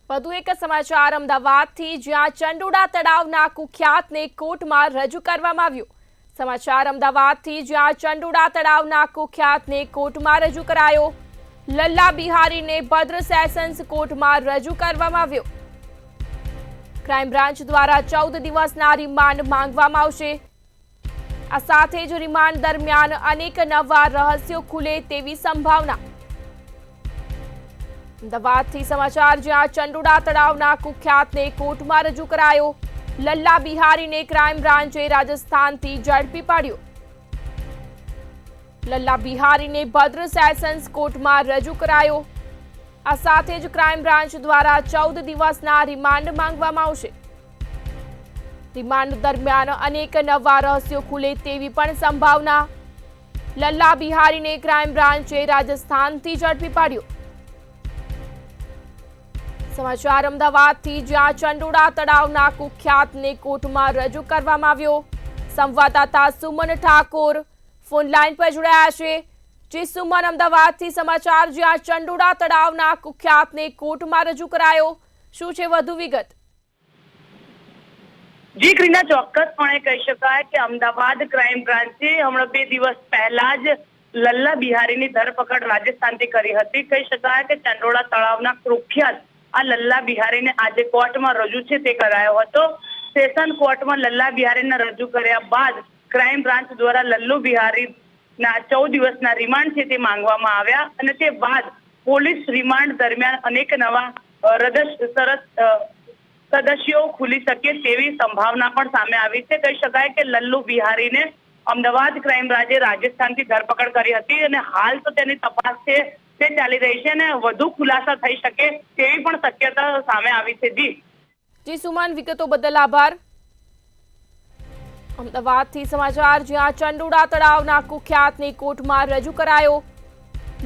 વધુ એક સમાચાર અમદાવાદથી, જ્યાં ચંડોળા તળાવના કુખ્યાતને કોર્ટમાં રજૂ કરવામાં આવ્યું। સમાચાર અમદાવાદથી, જ્યાં ચંડોળા તળાવના કુખ્યાતને કોર્ટમાં રજૂ કરાયો। લલ્લા બિહારીને ભદ્ર સેશન્સ કોર્ટમાં રજૂ કરવામાં આવ્યો। ક્રાઇમ બ્રાન્ચ દ્વારા 14 દિવસના રિમાન્ડ માંગવામાં આવશે। આ સાથે જ રિમાન્ડ દરમિયાન અનેક નવા રહસ્યો ખુલે તેવી સંભાવના। અમદાવાદથી સમાચાર, જ્યાં ચંડોળા તળાવના કુખ્યાતને કોર્ટમાં રજૂ કરાયો। લલ્લા બિહારીને ક્રાઇમ બ્રાન્ચે રાજસ્થાનથી ઝડપી પાડ્યો। લલ્લા બિહારીને ભદ્ર સેશન્સ કોર્ટમાં રજૂ કરાયો। આ સાથે જ ક્રાઇમ બ્રાન્ચ દ્વારા 14 દિવસના રિમાન્ડ માંગવામાં આવશે। રિમાન્ડ દરમિયાન અનેક નવા રહસ્યો ખુલે તેવી પણ સંભાવના। લલ્લા બિહારીને ક્રાઇમ બ્રાન્ચે રાજસ્થાનથી ઝડપી પાડ્યો। સમાચાર અમદાવાદથી, જ્યાં ચંડોળા તળાવના કુખ્યાતને કોર્ટમાં રજૂ કરવામાં આવ્યો। સંવાદદાતા સુમન ઠાકોર ફોન લાઈન પર જોડાયા છે। જી સુમન, અમદાવાદથી સમાચાર, જ્યાં ચંડોળા તળાવના કુખ્યાતને કોર્ટમાં રજૂ કરાયો, શું છે વધુ વિગત? જી ક્રીના, ચોક્કસપણે કહી શકાય કે અમદાવાદ ક્રાઇમ બ્રાન્ચે હમણાં 2 દિવસ પહેલા જ લલ્લા બિહારીની ધરપકડ રાજસ્થાનથી કરી હતી। કહી શકાય કે ચંડોળા તળાવના કુખ્યાત આ લલ્લા બિહારીને આજે કોર્ટમાં રજૂ છે તે કરાયો હતો। સેશન કોર્ટમાં લલ્લા બિહારીને રજૂ કર્યા બાદ ક્રાઇમ બ્રાન્ચ દ્વારા લલ્લુ બિહારીના 14 દિવસના રિમાન્ડ છે તે માંગવામાં આવ્યા અને તે બાદ પોલીસ રિમાન્ડ દરમિયાન અનેક નવા સદસ્યો ખુલી શકે તેવી સંભાવના પણ સામે આવી છે। કહી શકાય કે લલ્લુ બિહારીને અમદાવાદ ક્રાઇમ બ્રાન્ચે રાજસ્થાનથી ધરપકડ કરી હતી અને હાલ તો તેની તપાસ છે તે ચાલી રહી છે અને વધુ ખુલાસા થઈ શકે તેવી પણ શક્યતા સામે આવી છે। જી સુમન, વિગતો બદલ આભાર। અમદાવાદથી સમાચાર, જ્યાં ચંડોળા તળાવના કુખ્યાતને કોર્ટમાં રજૂ કરાયો।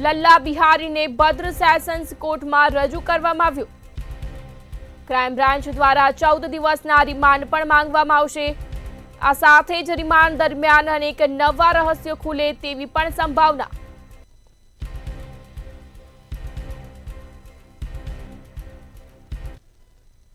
લલ્લા બિહારીને ભદ્ર સેશન્સ કોર્ટમાં રજૂ કરવામાં આવ્યું। ક્રાઇમ બ્રાન્ચ દ્વારા 14 દિવસના રિમાન્ડ પણ માંગવામાં આવશે। આ સાથે જ રિમાન્ડ દરમિયાન અનેક નવા રહસ્યો ખુલે તેવી પણ સંભાવના।